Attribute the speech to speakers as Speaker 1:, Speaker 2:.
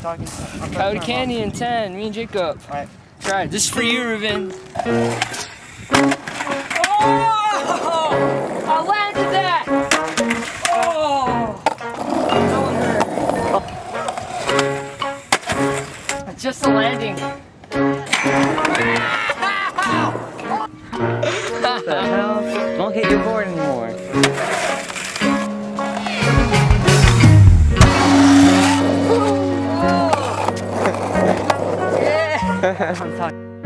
Speaker 1: Coyote Canyon 10, me and Jacob.
Speaker 2: Alright.
Speaker 1: Try it. This is for you, Raymond. Oh! I landed that! Oh! That one hurt. Just a landing. What the hell? Don't hit your board anymore. Yeah! I'm talking.